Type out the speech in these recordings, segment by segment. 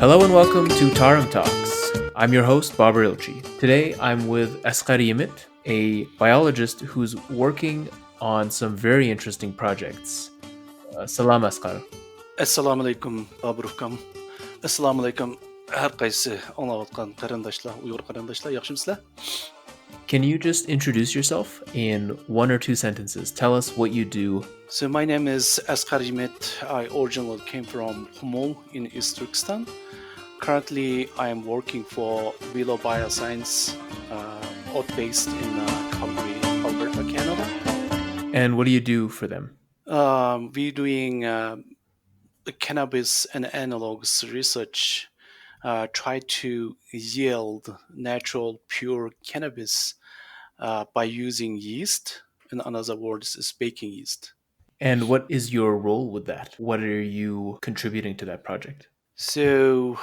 Hello and welcome to Tarim Talks. I'm your host, Bob Ilchi. Today I'm with Askar Yimit, a biologist who's working on some very interesting projects. Salam Askar. Assalomu alaykum Boburukam. Assalomu alaykum har qaysi anglayotgan qarindoshlar, Uyg'ur qarindoshlar, yaxshimisizlar? Can you just introduce yourself in one or two sentences? Tell us what you do. So my name is Askar Yimit. I originally came from Humol in East Turkestan. Currently, I am working for Willow Biosciences, based in Calgary, Alberta, Canada. And what do you do for them? We're doing cannabis and analogs research, try to yield natural, pure cannabis by using yeast. In other words, is baking yeast. And what is your role with that? What are you contributing to that project? So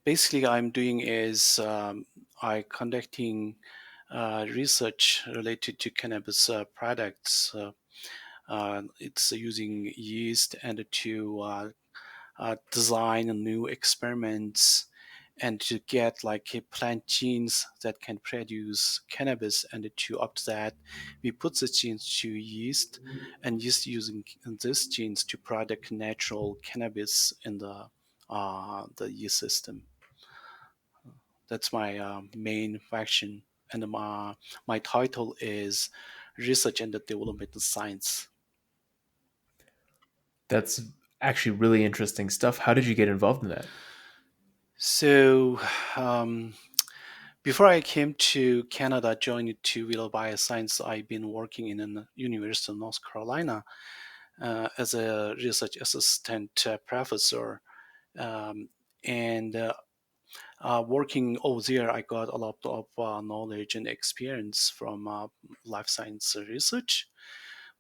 basically, I'm doing is I conducting research related to cannabis products. It's using yeast and to design new experiments and to get like a plant genes that can produce cannabis, and to up to that we put the genes to yeast and just using these genes to produce natural cannabis in the yeast system. That's my main function, and my title is research and development science. That's actually really interesting stuff. How did you get involved in that? So um, before I came to Canada, joined to Willow Biosciences, I've been working in a university in North Carolina as a research assistant professor. Um, and Working over there, I got a lot of knowledge and experience from life science research.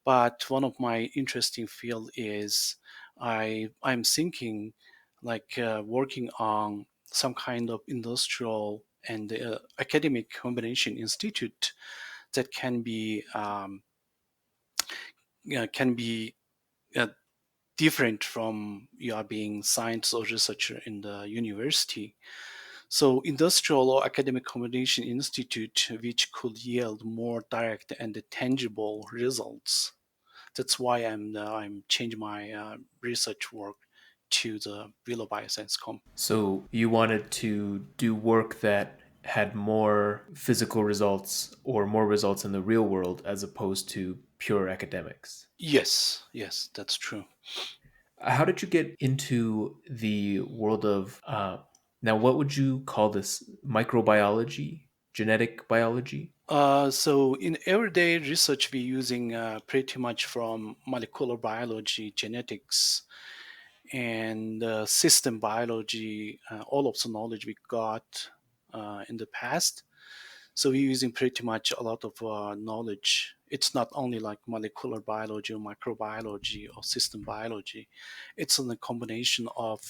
But one of my interesting field is I'm thinking like working on some kind of industrial and academic combination institute that can be uh, different from you are being science or researcher in the university. So industrial or academic combination institute which could yield more direct and tangible results. That's why I'm changing my research work to the Willow Bioscience Comp. So you wanted to do work that had more physical results or more results in the real world as opposed to pure academics. Yes, yes, that's true. How did you get into the world of now? What would you call this? Microbiology, genetic biology? So in everyday research, we're using pretty much from molecular biology, genetics, and system biology, all of the knowledge we got in the past. So we're using pretty much a lot of knowledge. It's not only like molecular biology or microbiology or system biology. It's a combination of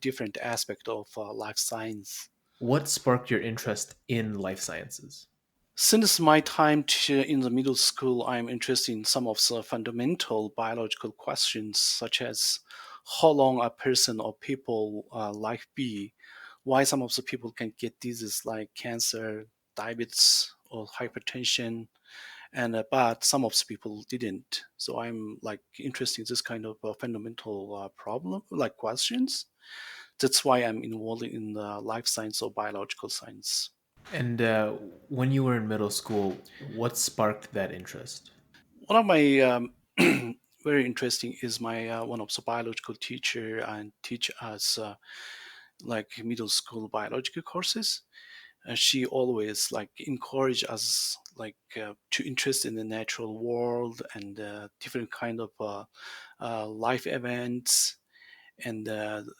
different aspects of life science. What sparked your interest in life sciences? Since my time in the middle school, I'm interested in some of the fundamental biological questions, such as how long a person or people life be, why some of the people can get diseases like cancer, diabetes, or hypertension, and but some of the people didn't. So I'm like interested in this kind of fundamental problem, like questions. That's why I'm involved in the life science or biological science. And when you were in middle school, what sparked that interest? One of my very interesting is my one of the biological teacher and teach us like middle school biological courses. She always like encourage us like to interest in the natural world and different kind of life events, and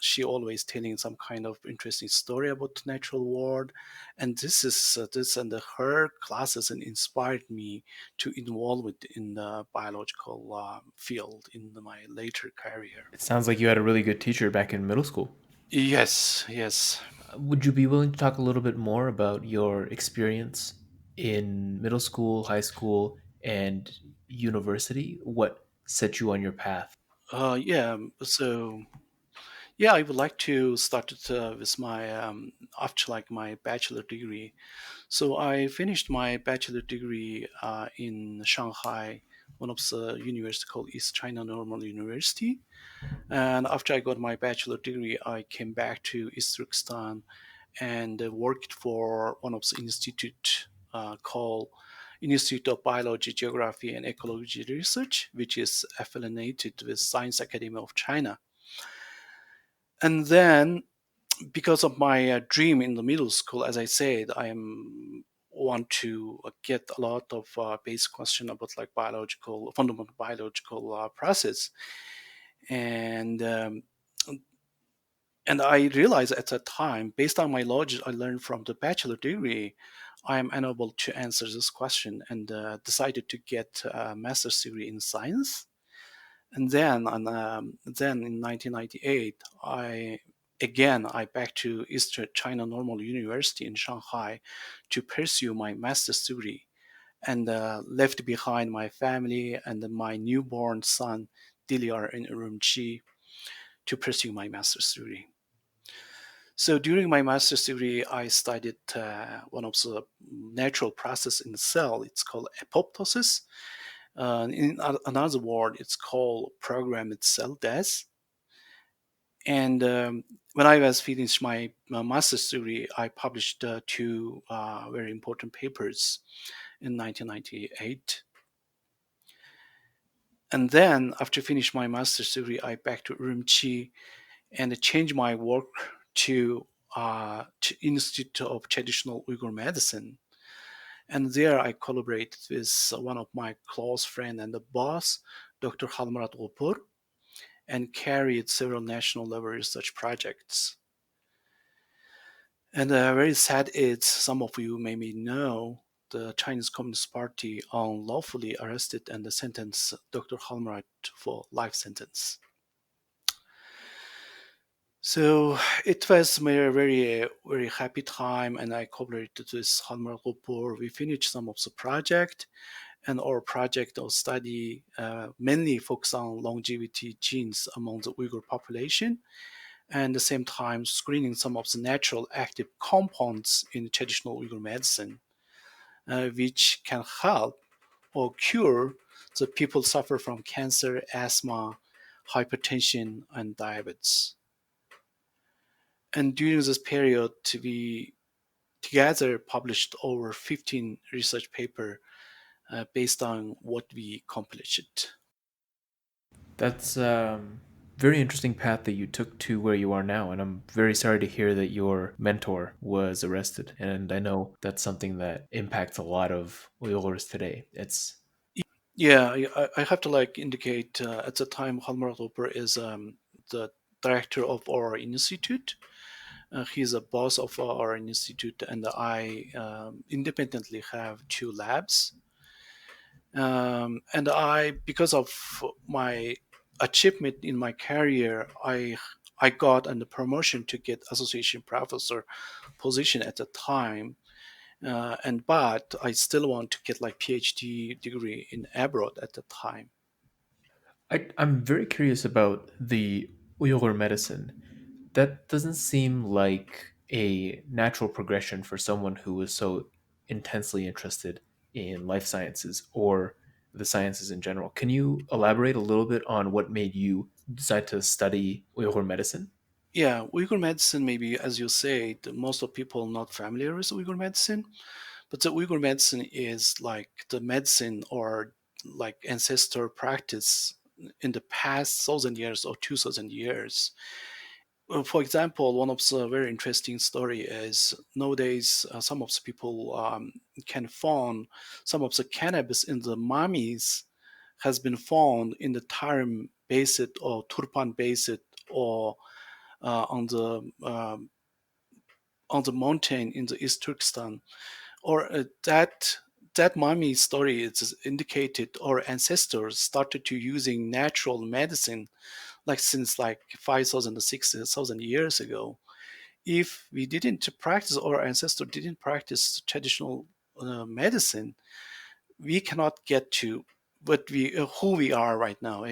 she always telling some kind of interesting story about the natural world, and this and her classes and inspired me to involve it in the biological field in my later career. It sounds like you had a really good teacher back in middle school. Yes, yes. Would you be willing to talk a little bit more about your experience in middle school, high school, and university? What set you on your path? Yeah, so Yeah, I would like to start it, with my after like my bachelor degree. So I finished my bachelor degree in Shanghai, one of the university called East China Normal University. And after I got my bachelor degree, I came back to East Turkestan and worked for one of the institute called Institute of Biology, Geography, and Ecology Research, which is affiliated with Science Academy of China. And then, because of my dream in the middle school, as I said, I am want to get a lot of basic question about like biological, fundamental biological process, and and I realized at that time, based on my logic I learned from the bachelor degree, I am unable to answer this question, and decided to get a master's degree in science. And then in 1998, I back to East China Normal University in Shanghai to pursue my master's degree, and left behind my family and my newborn son Dilyar in Urumqi to pursue my master's degree. So during my master's degree, I studied one of the natural process in the cell. It's called apoptosis. In another word, it's called programmed cell death. And when I was finished my master's degree, I published two very important papers in 1998. And then after finish my master's degree, I back to Urumqi and changed my work to Institute of Traditional Uyghur Medicine. And there I collaborated with one of my close friend and the boss, Dr. Halmarat Opur, and carried several national level research projects. And very sad is some of you maybe know the Chinese Communist Party unlawfully arrested and sentenced Dr. Halmarat for life sentence. So it was my very happy time, and I collaborated with Halmar Gopur. We finished some of the project, and our project or study mainly focus on longevity genes among the Uyghur population, and at the same time screening some of the natural active compounds in traditional Uyghur medicine, which can help or cure the people suffer from cancer, asthma, hypertension, and diabetes. And during this period, we together published over 15 research paper based on what we accomplished. That's very interesting path that you took to where you are now, and I'm very sorry to hear that your mentor was arrested. And I know that's something that impacts a lot of Uyghurs today. It's Yeah, I have to like indicate at the time Halmar Loper is the director of our institute. He's a boss of our institute, and I independently have two labs. And I, because of my achievement in my career, I got a promotion to get association professor position at the time. And but I still want to get like PhD degree in abroad at the time. I'm very curious about the Uyghur medicine. That doesn't seem like a natural progression for someone who was so intensely interested in life sciences or the sciences in general. Can you elaborate a little bit on what made you decide to study Uyghur medicine? Yeah, Uyghur medicine, maybe as you say, most of people not familiar with Uyghur medicine, but the Uyghur medicine is like the medicine or like ancestor practice in the past 1,000 years or 2,000 years. For example, one of the very interesting story is nowadays some of the people can find some of the cannabis in the mummies has been found in the Tarim basin or Turpan basin or uh, on the um, on the mountain in the East Turkestan, or that mummy story is indicated our ancestors started to using natural medicine like since like 5,000 to 6,000 years ago. If we didn't practice, our ancestors didn't practice traditional medicine, we cannot get to what we who we are right now.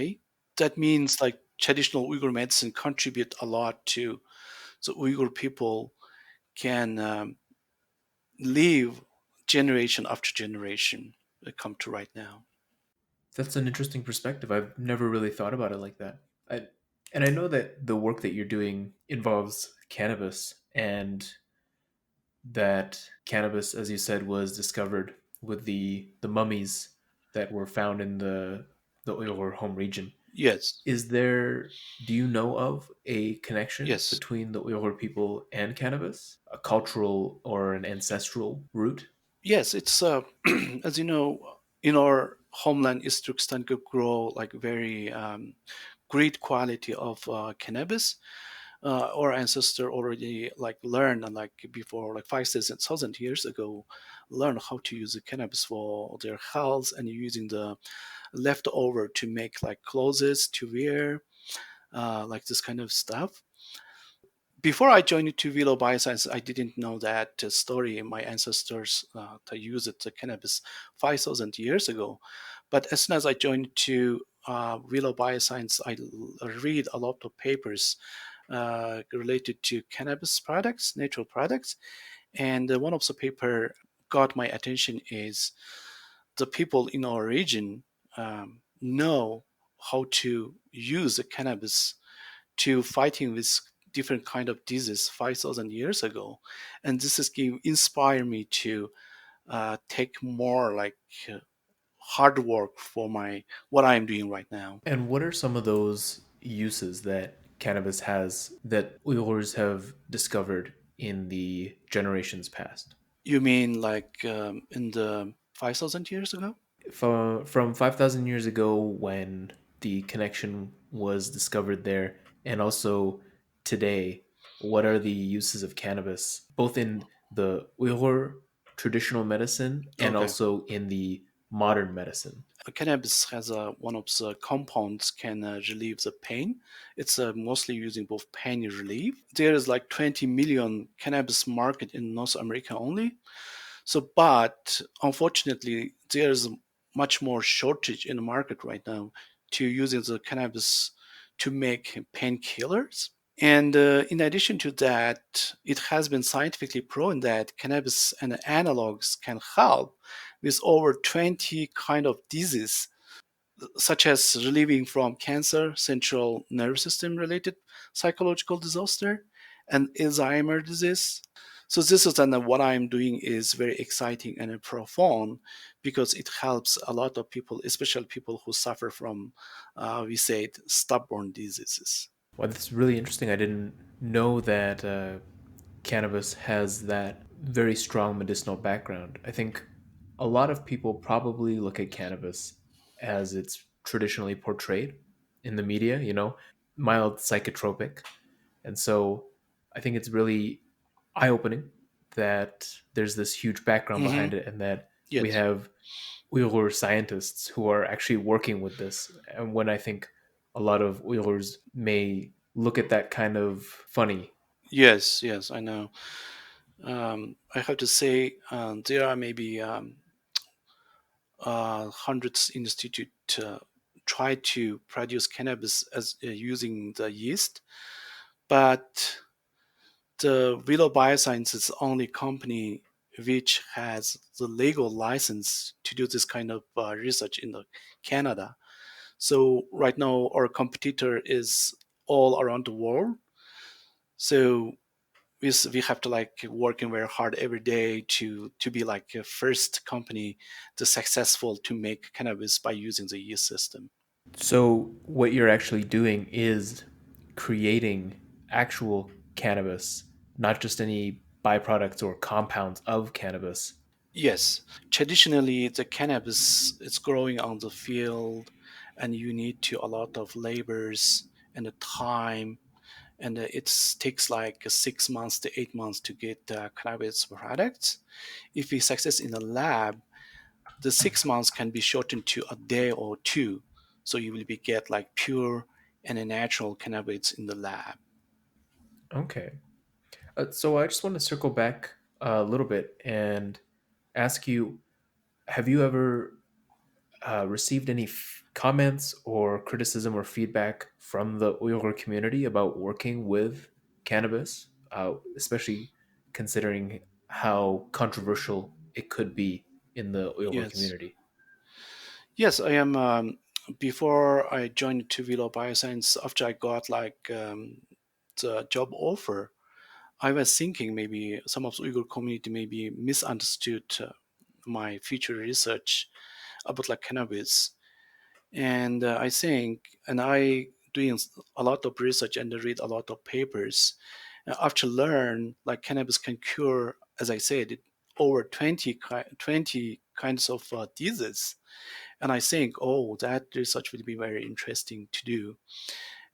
That means like traditional Uyghur medicine contribute a lot to the Uyghur people can live generation after generation come to right now. That's an interesting perspective. I've never really thought about it like that. And I know that the work that you're doing involves cannabis, and that cannabis, as you said, was discovered with the mummies that were found in the Uyghur home region. Yes, Is there, do you know of a connection yes, between the Uyghur people and cannabis, a cultural or an ancestral root? yes. It's as you know, in our homeland, East Turkestan could grow like very great quality of cannabis. Our ancestor already like learned and like before like 5,000 years ago, learned how to use the cannabis for their health and using the leftover to make like clothes to wear, like this kind of stuff. Before I joined to Willow Biosciences, I didn't know that story. My ancestors to use it, the cannabis 5,000 years ago. But as soon as I joined to Willow Bioscience, read a lot of papers related to cannabis products, natural products, and one of the paper got my attention is the people in our region know how to use the cannabis to fighting with different kind of disease 5,000 years ago, and this is inspire me to take more like hard work for my what I'm doing right now. And what are some of those uses that cannabis has that Uyghurs have discovered in the generations past? You mean like in the 5,000 years ago? From 5,000 years ago when the connection was discovered there, and also today, what are the uses of cannabis, both in the Uyghur traditional medicine and Okay. also in the modern medicine? Cannabis has one of the compounds can relieve the pain. It's mostly using both pain relief. There is like 20 million cannabis market in North America only. So, but unfortunately, there's much more shortage in the market right now to using the cannabis to make painkillers. And in addition to that, it has been scientifically proven that cannabis and analogs can help with over 20 kind of disease, such as relieving from cancer, central nervous system related psychological disaster, and Alzheimer disease. So this is and what I'm doing is very exciting and profound because it helps a lot of people, especially people who suffer from, we said, stubborn diseases. Well, that's really interesting. I didn't know that cannabis has that very strong medicinal background. I think a lot of people probably look at cannabis as it's traditionally portrayed in the media, mild psychotropic. And so I think it's really eye opening that there's this huge background Hmm. behind it, and that we Yes. have Uyghur scientists who are actually working with this. And when I think a lot of Uyghurs may look at that kind of funny. Yes, yes, I know. I have to say, there are maybe hundreds institute try to produce cannabis as using the yeast, but the Willow Biosciences is the only company which has the legal license to do this kind of research in the Canada. So right now, our competitor is all around the world. So we have to like working very hard every day to be like a first company to successful to make cannabis by using the yeast system. So, what you're actually doing is creating actual cannabis, not just any byproducts or compounds of cannabis. Yes, traditionally the cannabis is growing on the field, and you need to a lot of labors and the time, and it takes like 6 months to 8 months to get cannabis products. If we success in the lab, the 6 months can be shortened to a day or two, so you will be get like pure and a natural cannabis in the lab. Okay. So, I just want to circle back a little bit and ask you, have you ever received any comments or criticism or feedback from the Uyghur community about working with cannabis, especially considering how controversial it could be in the Uyghur Yes. community? Yes, I am. Before I joined to Willow Bioscience, after I got like the job offer, I was thinking maybe some of the Uyghur community maybe misunderstood my future research about like cannabis, and I think, and I doing a lot of research and read a lot of papers. After learn like cannabis can cure, as I said, over 20 kinds of diseases, and I think, oh, that research will be very interesting to do.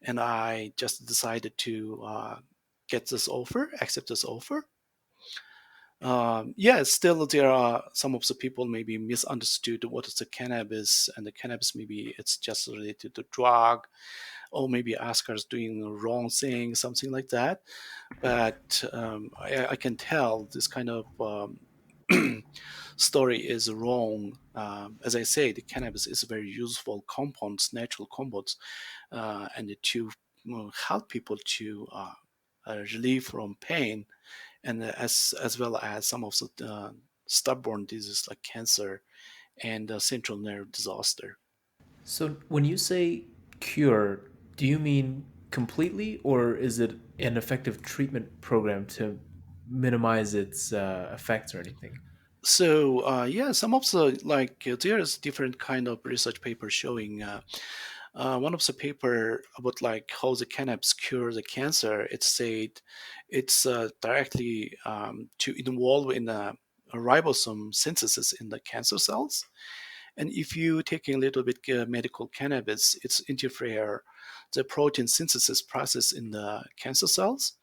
And I just decided to get this offer, accept this offer. Yeah, still there are some of the people maybe misunderstood what is the cannabis, and the cannabis maybe it's just related to drug, or maybe Askar's doing the wrong thing, something like that. But I can tell this kind of story is wrong. As I say, the cannabis is a very useful compounds, natural compounds, and to help people to relieve from pain, and as well as some of the stubborn diseases like cancer and central nerve disaster. So when you say cure, do you mean completely, or is it an effective treatment program to minimize its effects or anything? So yeah, some of the like there's different kind of research papers showing. One of the paper about like how the cannabis cure the cancer. It said it's directly to involve in a ribosome synthesis in the cancer cells. And if you taking a little bit medical cannabis, it's interfere the protein synthesis process in the cancer cells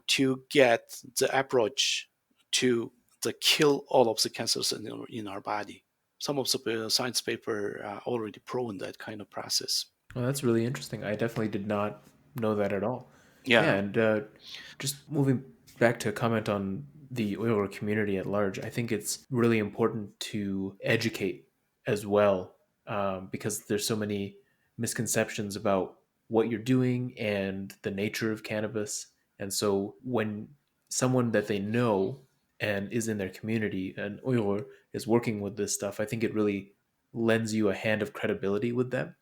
to get the approach to the kill all of the cancers in our body. Some of the science paper already proven that kind of process. Well, that's really interesting. I definitely did not know that at all. Yeah, Yeah. and just moving back to comment on the Uyghur community at large, I think it's really important to educate as well, because there's so many misconceptions about what you're doing and the nature of cannabis. And so when someone that they know and is in their community, an Uyghur, is working with this stuff, I think it really lends you a hand of credibility with them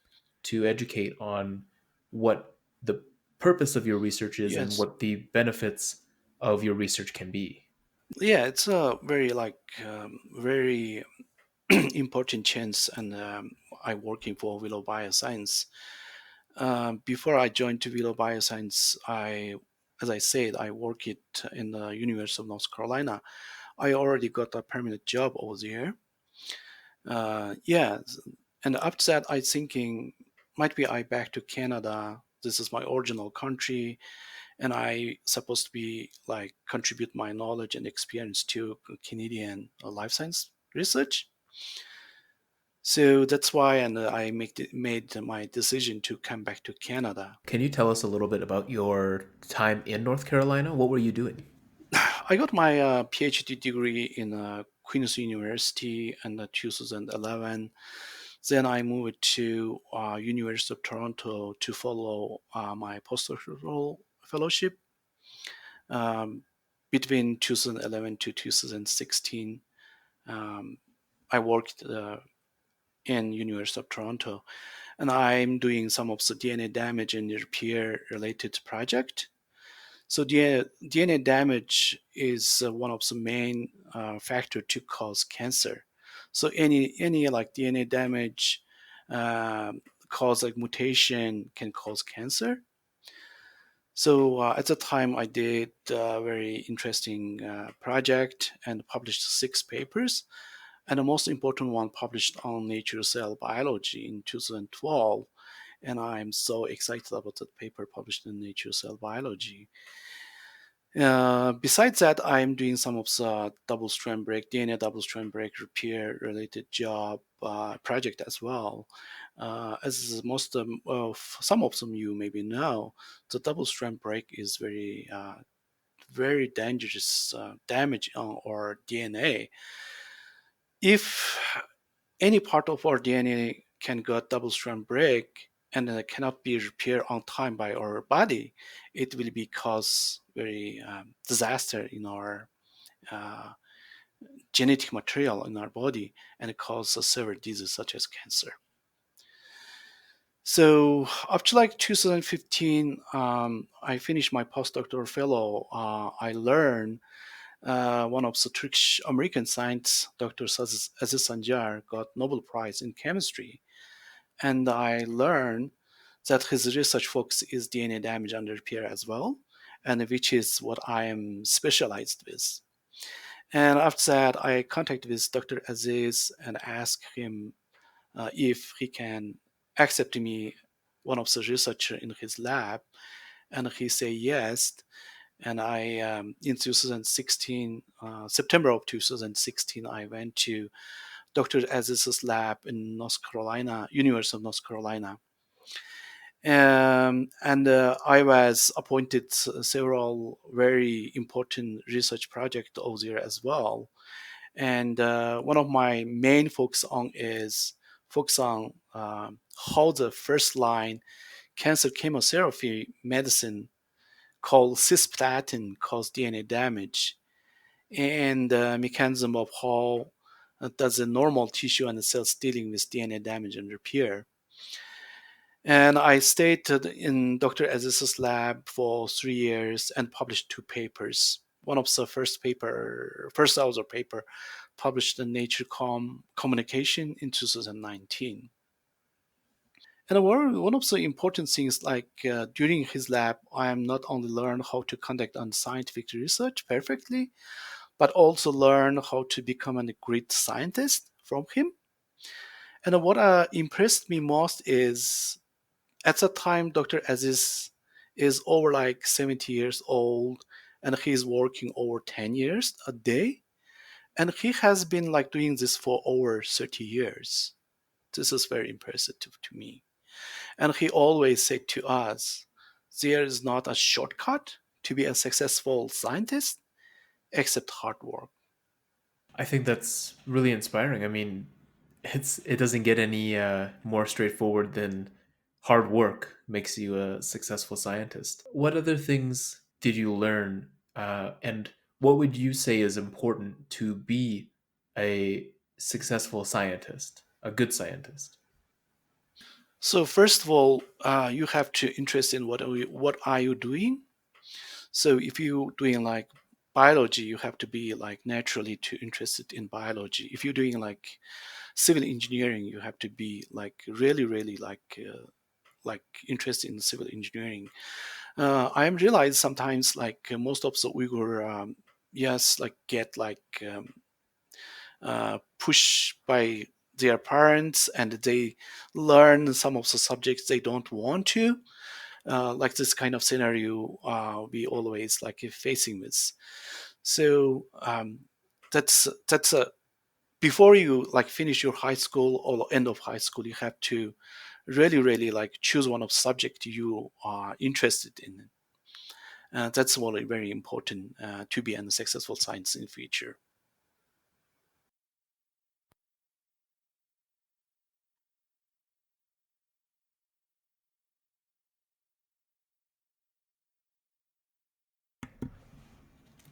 to educate on what the purpose of your research is and Yes. what the benefits of your research can be. Yeah, it's a very like very important chance, and I'm working for Willow Bioscience. Before I joined to Willow Bioscience, as I said, I work it in the University of North Carolina. I already got a permanent job over there. Yeah, and after that, I thinking might be I back to Canada. This is my original country, and I supposed to be like contribute my knowledge and experience to Canadian life science research. So that's why, and made my decision to come back to Canada. Can you tell us a little bit about your time in North Carolina? What were you doing? I got my PhD degree in Queen's University in 2011. Then I moved to University of Toronto to follow my postdoctoral fellowship um, between 2011 to 2016. Um, I worked in University of Toronto, and I'm doing some of the DNA damage and repair related project. So DNA damage is one of the main factor to cause cancer. So any like DNA damage cause like mutation can cause cancer. So at the time, I did a very interesting project and published 6 papers. And the most important one published on Nature Cell Biology in 2012. And I'm so excited about that paper published in Nature Cell Biology. Besides that, I'm doing some of the double strand break, DNA double strand break repair related job project as well. As most of some of them you maybe know, the double strand break is very dangerous damage on our DNA. If any part of our DNA can get double strand break and cannot be repaired on time by our body, it will be cause very disaster in our uh, genetic material in our body and cause severe diseases such as cancer. So up to like 2015, I finished my postdoctoral fellow. I learned one of the Turkish American scientists, Dr. Aziz Sancar, got Nobel Prize in chemistry, and I learned that his research focus is DNA damage under repair as well, and which is what I am specialized with. And after that, I contacted with Dr. Aziz and asked him if he can accept me one of the researcher in his lab, and he said yes. And I in 2016 September of 2016 I went to Dr. Aziz's lab in North Carolina, University of North Carolina. And I was appointed several very important research projects over there as well. And one of my main focus on how the first line cancer chemotherapy medicine called cisplatin cause DNA damage, and the mechanism of how does the normal tissue and the cells dealing with DNA damage and repair. And I stayed in Dr. Aziz's lab for 3 years and published two papers. One of the first author paper, published in Nature Communication in 2019. And one of the important things, like during his lab, I am not only learn how to conduct scientific research perfectly, but also learn how to become a great scientist from him. And what impressed me most is at the time, Dr. Aziz is over like 70 years old, and he's working over 10 years a day. And he has been like doing this for over 30 years. This is very impressive to me. And he always said to us, there is not a shortcut to be a successful scientist except hard work. I think that's really inspiring. I mean, it doesn't get any more straightforward than hard work makes you a successful scientist. What other things did you learn, and what would you say is important to be a successful scientist, a good scientist? So first of all, you have to interest in what are you doing. So if you're doing like biology, you have to be like naturally too interested in biology. If you're doing like civil engineering, you have to be like really like interested in civil engineering. I am realized sometimes like most of the Uyghur, yes, like get like pushed by their parents, and they learn some of the subjects they don't want to. Like this kind of scenario, we always like facing with. So that's a before you like finish your high school or end of high school, you have to really like choose one of subject you are interested in. That's really very important to be a successful science in the future.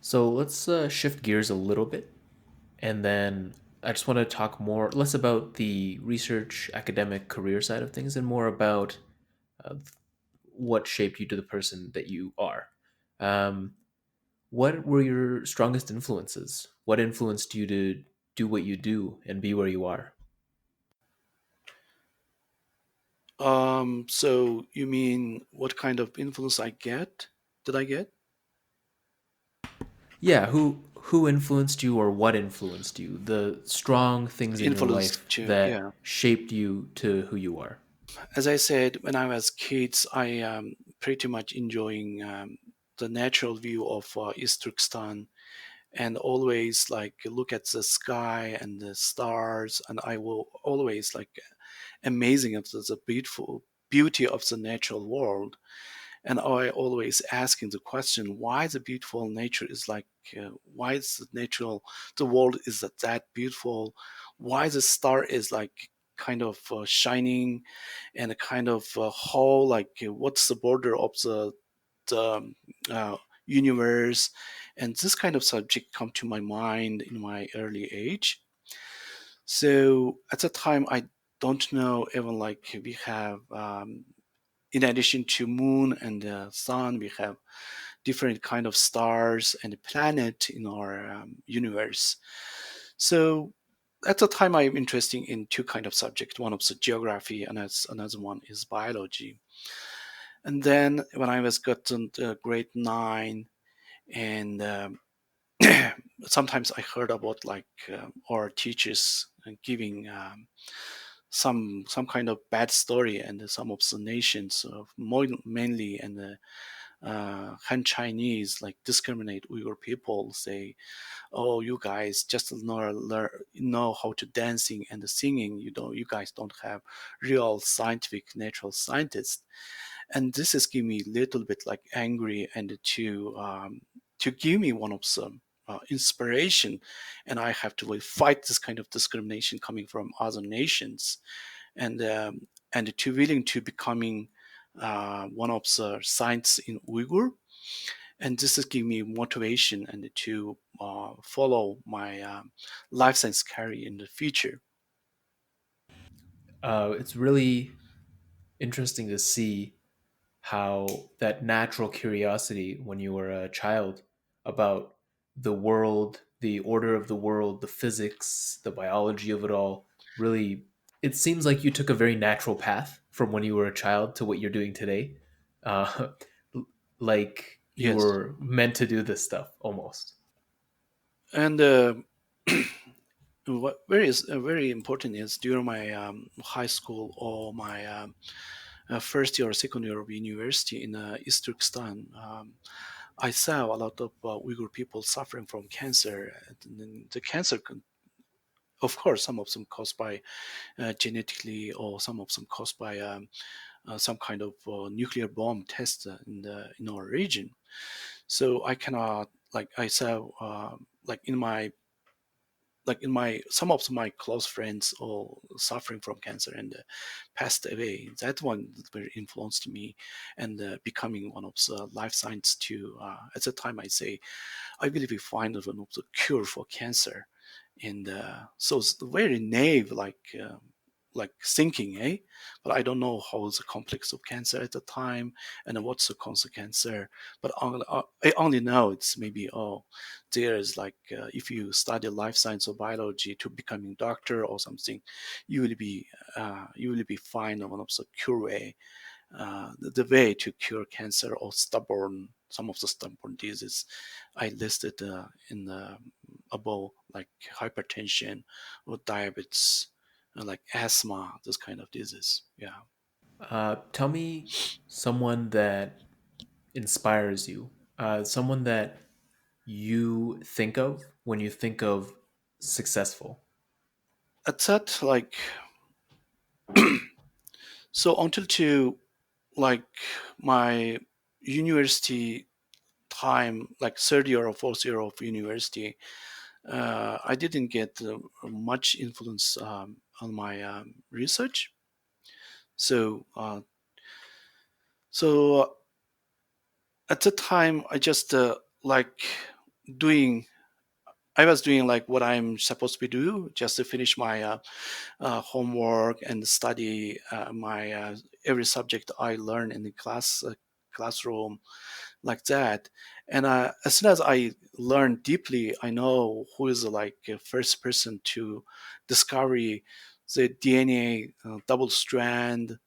So let's shift gears a little bit, and then I just want to talk less about the research academic career side of things and more about uh, what shaped you to the person that you are. Um, what were your strongest influences? What influenced you to do what you do and be where you are? So you mean what kind of influence I get? Did I get Yeah, who influenced you or what influenced you? The strong things in your influence life to? that Yeah. shaped you to who you are. As I said, when I was kids, I pretty much enjoying the natural view of East Turkestan, and always like look at the sky and the stars, and I will always like amazing of the beautiful beauty of the natural world. And I always asking the question, why the beautiful nature is like, why is the natural, the world is that beautiful? Why the star is like kind of shining, and a kind of whole, like what's the border of the uh, universe, and this kind of subject come to my mind in my early age. So at the time, I don't know even like we have, in addition to moon and the sun, we have different kind of stars and planet in our universe. So at the time, I'm interested in two kind of subject. One of the geography, and another one is biology. And then when I was gotten to grade nine, and sometimes I heard about like our teachers giving some kind of bad story, and some of the nations, mainly and the Han Chinese, like discriminate Uyghur people, say, "Oh, you guys just know how to dancing and singing. You guys don't have real scientific natural scientists." And this is giving me a little bit like angry, and to give me one of some inspiration, and I have to like fight this kind of discrimination coming from other nations, and to willing to becoming one of the science in Uyghur, and this is giving me motivation and to follow my life science career in the future. It's really interesting to see how that natural curiosity when you were a child about the world, the order of the world, the physics, the biology of it all, really, it seems like you took a very natural path from when you were a child to what you're doing today. Uh, like you Yes, were meant to do this stuff almost. and what very important is during my high school or my first year or second year of university in East Turkestan. I saw a lot of Uyghur people suffering from cancer. And then the cancer, of course, some of them caused by genetically, or some of them caused by some kind of nuclear bomb test in our region. So I cannot, like I saw, like in my some of my close friends all suffering from cancer and passed away. That one very influenced me, and becoming one of the life science too. At the time, I say I believe we find one of the cure for cancer, and so it's very naive, like thinking, eh? But I don't know how is the complex of cancer at the time, and what's the cause of cancer. But I only know it's maybe, oh, there is like if you study life science or biology to becoming doctor or something, you will be fine on one of the cure way, the way to cure cancer or stubborn, some of the stubborn diseases I listed in the above, like hypertension or diabetes, like asthma, this kind of disease. Yeah. Tell me someone that inspires you, someone that you think of when you think of successful. At that, like, so until to like my university time, like third year or fourth year of university, I didn't get much influence on my research. So, so at the time, I just like doing. I was doing like what I'm supposed to do, just to finish my homework and study my every subject I learn in the classroom, like that. And as soon as I learn deeply, I know who is like the first person to discover the DNA double strand,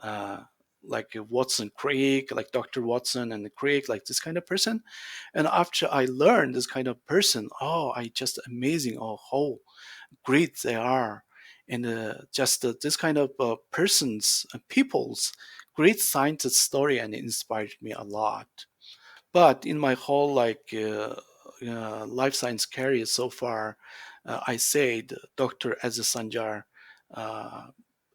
uh, like Watson Crick, like Dr. Watson and Crick, like this kind of person. And after I learned this kind of person, oh, I just amazing, oh, how great they are. And just this kind of persons, people's great scientist story, and it inspired me a lot. But in my whole like life science career so far, I said Dr. Aziz Sanjar uh,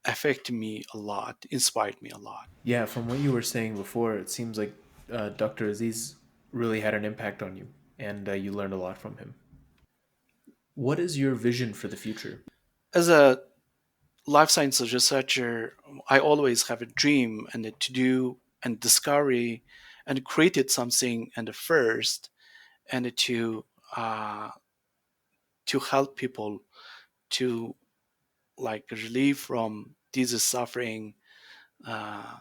affected me a lot, inspired me a lot. Yeah, from what you were saying before, it seems like Dr. Aziz really had an impact on you, and you learned a lot from him. What is your vision for the future? As a life science researcher, I always have a dream and to do and discovery and created something and first and uh, to help people to like relieve from disease suffering, uh,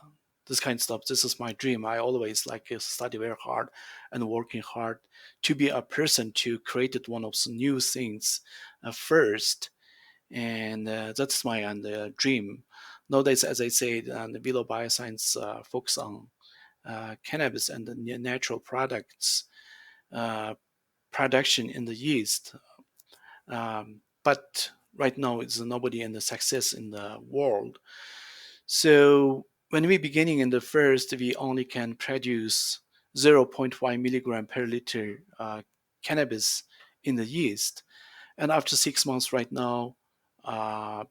this kind of stuff. This is my dream. I always like study very hard and working hard to be a person to create one of the new things first, and that's my dream. Nowadays, as I said, the Willow Bioscience focus on cannabis and the natural products uh, production in the yeast. But right now, it's nobody in the success in the world. So when we beginning in the first, we only can produce zero point 0.5 milligram per liter cannabis in the yeast. And after 6 months right now,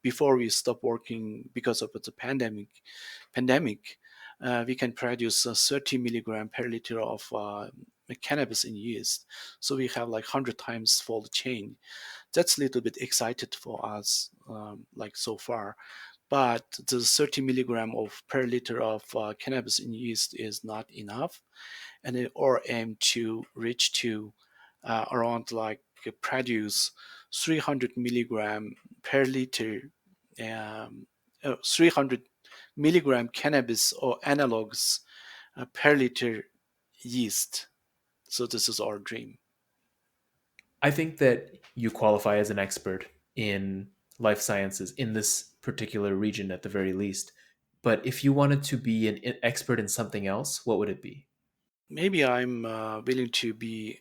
before we stop working because of the pandemic, we can produce 30 milligram per liter of cannabis in yeast. So we have like 100 times fold change. That's a little bit excited for us, like so far. But the 30 milligram of per liter of cannabis in yeast is not enough, and or aim to reach to around like produce 300 milligram per liter, 300 milligram cannabis or analogs per liter yeast. So this is our dream. I think that you qualify as an expert in life sciences in this particular region at the very least. But if you wanted to be an expert in something else, what would it be? Maybe I'm willing to be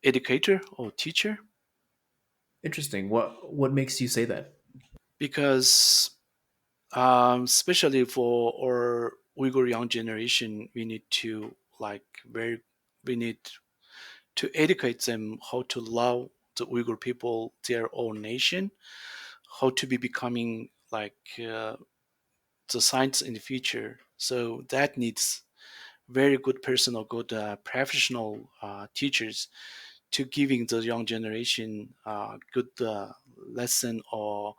educator or teacher, Interesting. What makes you say that? because especially for our Uyghur young generation, we need to like very we need to educate them how to love the Uyghur people, their own nation, how to be becoming like the science in the future. So that needs very good person or good professional teachers to giving the young generation good lesson or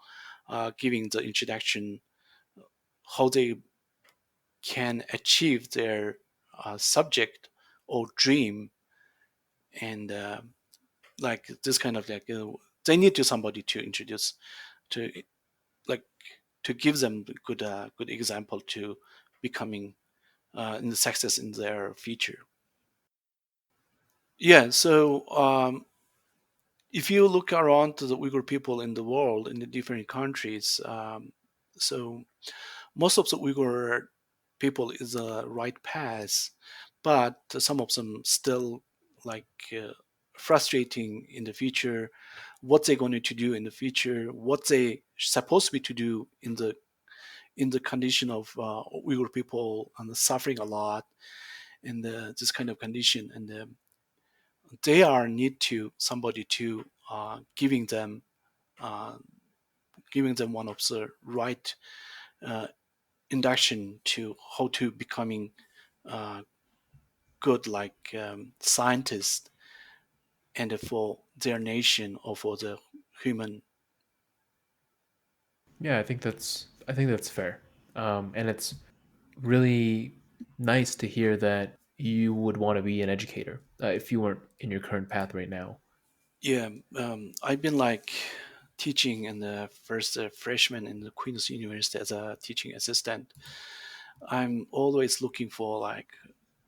giving the introduction how they can achieve their subject or dream, and like this kind of like they need to somebody to introduce to like to give them good good example to becoming in the success in their future. Yeah, so if you look around to the Uyghur people in the world in the different countries, so most of the Uyghur people is a right path, but some of them still like frustrating in the future. What they're going to do in the future, what they supposed to be to do in the condition of Uyghur people and suffering a lot in this kind of condition, and they are need to somebody to uh, giving them one of the right uh, induction to how to becoming good like scientist and for their nation or for the human. Yeah, I think that's fair, and it's really nice to hear that you would want to be an educator if you weren't in your current path right now. Yeah, I've been like teaching in the first freshman in the Queen's University as a teaching assistant. I'm always looking for like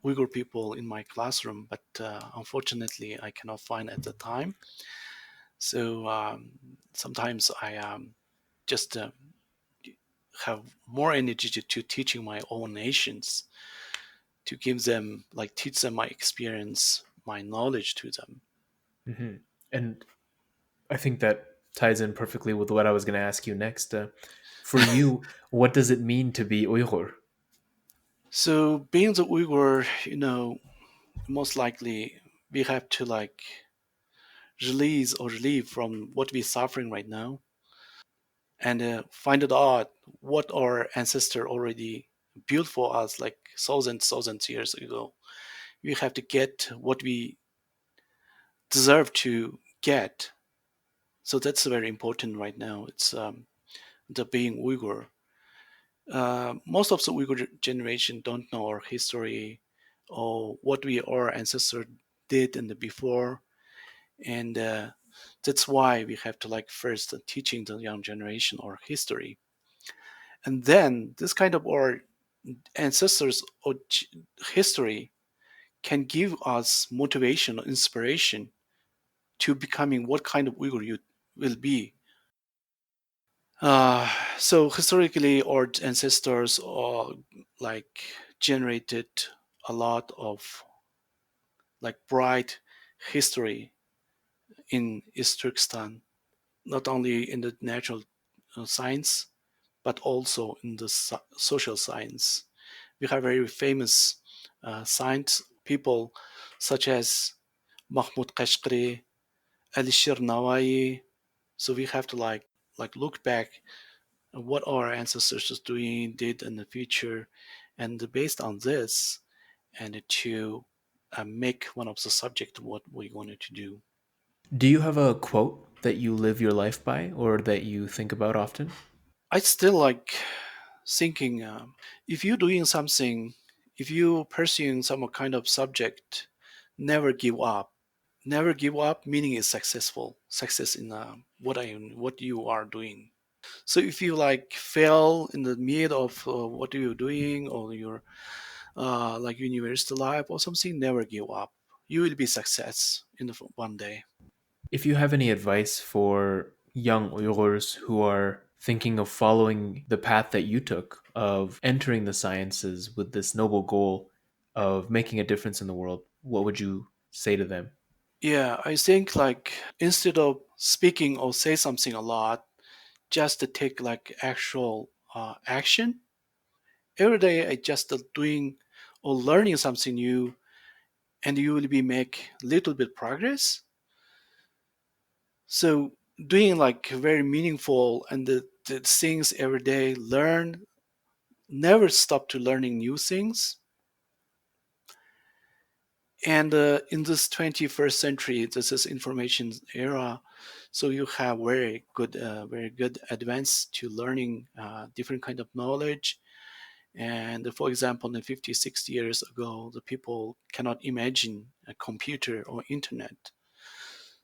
Uyghur people in my classroom, but unfortunately I cannot find at the time. So sometimes I just have more energy to teaching my own nations, to give them like teach them my experience, my knowledge to them. Hmm. And I think that ties in perfectly with what I was going to ask you next. For you, what does it mean to be Uyghur? So being the Uyghur, most likely we have to like release or relieve from what we're suffering right now, and find it out what our ancestor already built for us like thousands years ago. We have to get what we deserve to get. So that's very important right now. It's the being Uyghur. Most of the Uyghur generation don't know our history or what we our ancestors did in the before, and that's why we have to like first teaching the young generation our history, and then this kind of our ancestors or history can give us motivation or inspiration to becoming what kind of Uyghur you will be. Uh, so historically, our ancestors like generated a lot of like bright history in East Turkestan, not only in the natural science but also in the social science. We have very famous science people such as Mahmud Kashqari, Alishir Nawai. So we have to like look back at what our ancestors is doing, did in the future, and based on this, and to make one of the subject what we wanted to do. Do you have a quote that you live your life by or that you think about often? I still like thinking if you're doing something, if you pursuing some kind of subject, never give up. Never give up meaning is successful. Success in what you are doing. So if you like fail in the mid of what you're doing or your like university life or something, never give up. You will be success in the one day. If you have any advice for young Uyghurs who are thinking of following the path that you took of entering the sciences with this noble goal of making a difference in the world, what would you say to them? Yeah, I think like instead of speaking or say something a lot, just to take like actual action. Every day I just doing or learning something new, and you will be make little bit progress. So doing like very meaningful and the things every day, learn, never stop to learning new things. And in this 21st century, this is information era, so you have very good advance to learning different kind of knowledge. And for example, in 50, 60 years ago, the people cannot imagine a computer or internet.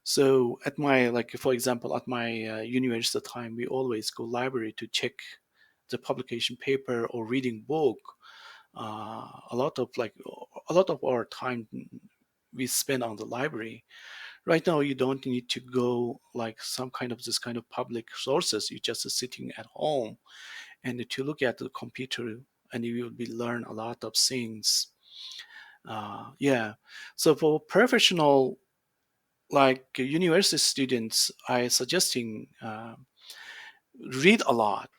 So at my, like, for example, at my university time, we always go library to check the publication paper or reading book. A lot of our time we spend on the library. Right now, you don't need to go like some kind of this kind of public sources. You're just sitting at home and to look at the computer and you will be learn a lot of things. Yeah. So for professional like university students, I suggesting read a lot.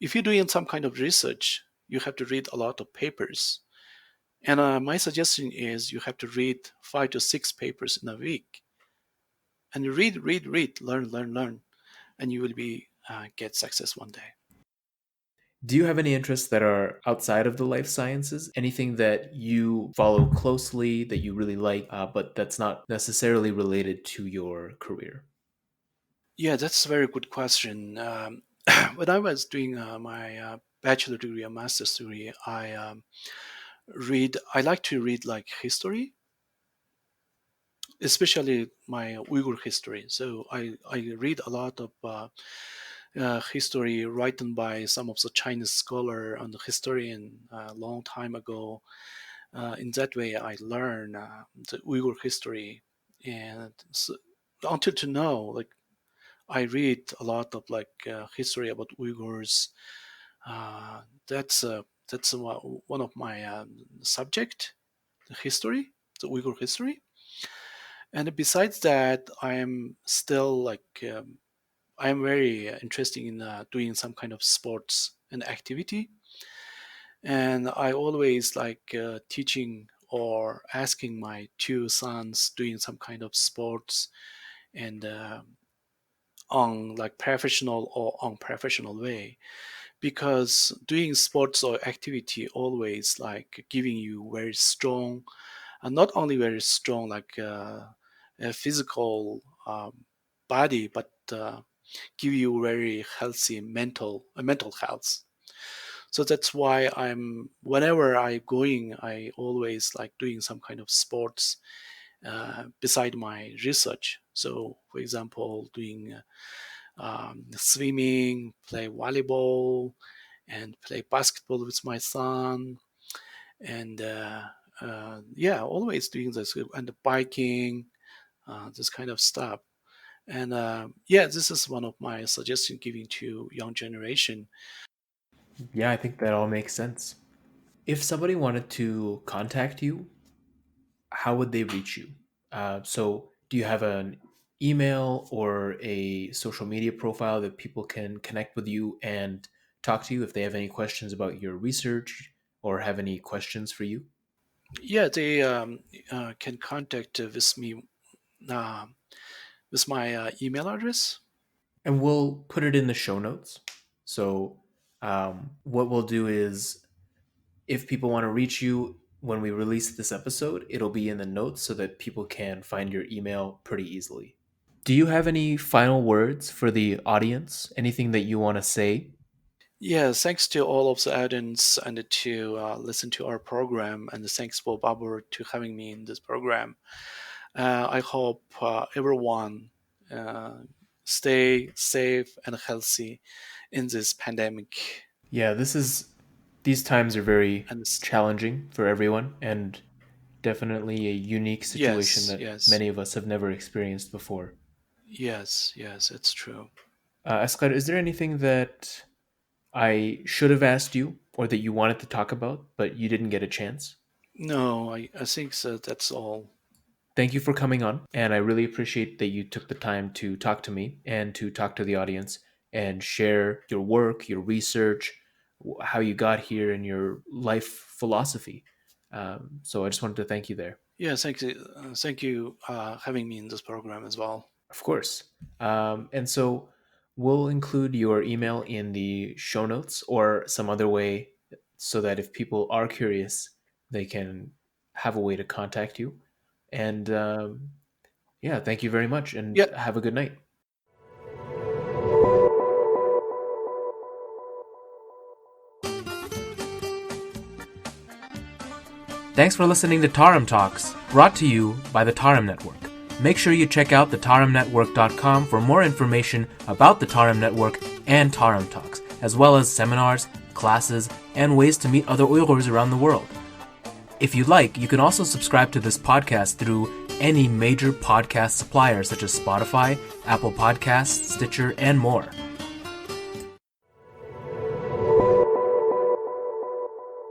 If you're doing some kind of research, you have to read a lot of papers. And my suggestion is you have to read 5 to 6 papers in a week, and read, learn, and you will be get success one day. Do you have any interests that are outside of the life sciences? Anything that you follow closely that you really like, but that's not necessarily related to your career? Yeah, that's a very good question. When I was doing my bachelor degree and master's degree, I like to read like history, especially my Uyghur history. So I read a lot of history written by some of the Chinese scholar and historian a long time ago. In that way, I learn the Uyghur history, and so, until to know, like I read a lot of like history about Uyghurs. That's one of my subject, the history, the Uyghur history. And besides that, I am still like I am very interested in doing some kind of sports and activity, and I always like teaching or asking my two sons doing some kind of sports and on like professional or unprofessional way, because doing sports or activity always like giving you very strong, and not only very strong like a physical body, but give you very healthy mental health. So that's why whenever I going, I always like doing some kind of sports beside my research. So, for example, doing swimming, play volleyball, and play basketball with my son, and yeah, always doing this and the biking, this kind of stuff. And yeah, this is one of my suggestions giving to young generation. Yeah, I think that all makes sense. If somebody wanted to contact you, how would they reach you? So, do you have an email or a social media profile that people can connect with you and talk to you if they have any questions about your research or have any questions for you? Yeah, they can contact with me uh, with my email address. And we'll put it in the show notes. So, what we'll do is if people want to reach you when we release this episode, it'll be in the notes so that people can find your email pretty easily. Do you have any final words for the audience? Anything that you want to say? Yeah, thanks to all of the audience and to listen to our program, and thanks for Babur to having me in this program. I hope everyone uh, stay safe and healthy in this pandemic. Yeah, these times are very And challenging for everyone and definitely a unique situation yes, that yes, many of us have never experienced before. yes, yes, it's true. Askar, is there anything that I should have asked you or that you wanted to talk about, but you didn't get a chance? No, I think so, that's all. Thank you for coming on, and I really appreciate that you took the time to talk to me and to talk to the audience and share your work, your research, how you got here, and your life philosophy. So I just wanted to thank you there. Yeah, thank you having me in this program as well. Of course. And so we'll include your email in the show notes or some other way so that if people are curious, they can have a way to contact you. And yeah, thank you very much and Yeah, have a good night. Thanks for listening to Tarim Talks, brought to you by the Tarim Network. Make sure you check out thetarimnetwork.com for more information about the Tarim Network and Tarim Talks, as well as seminars, classes, and ways to meet other Uyghurs around the world. If you like, you can also subscribe to this podcast through any major podcast supplier such as Spotify, Apple Podcasts, Stitcher, and more.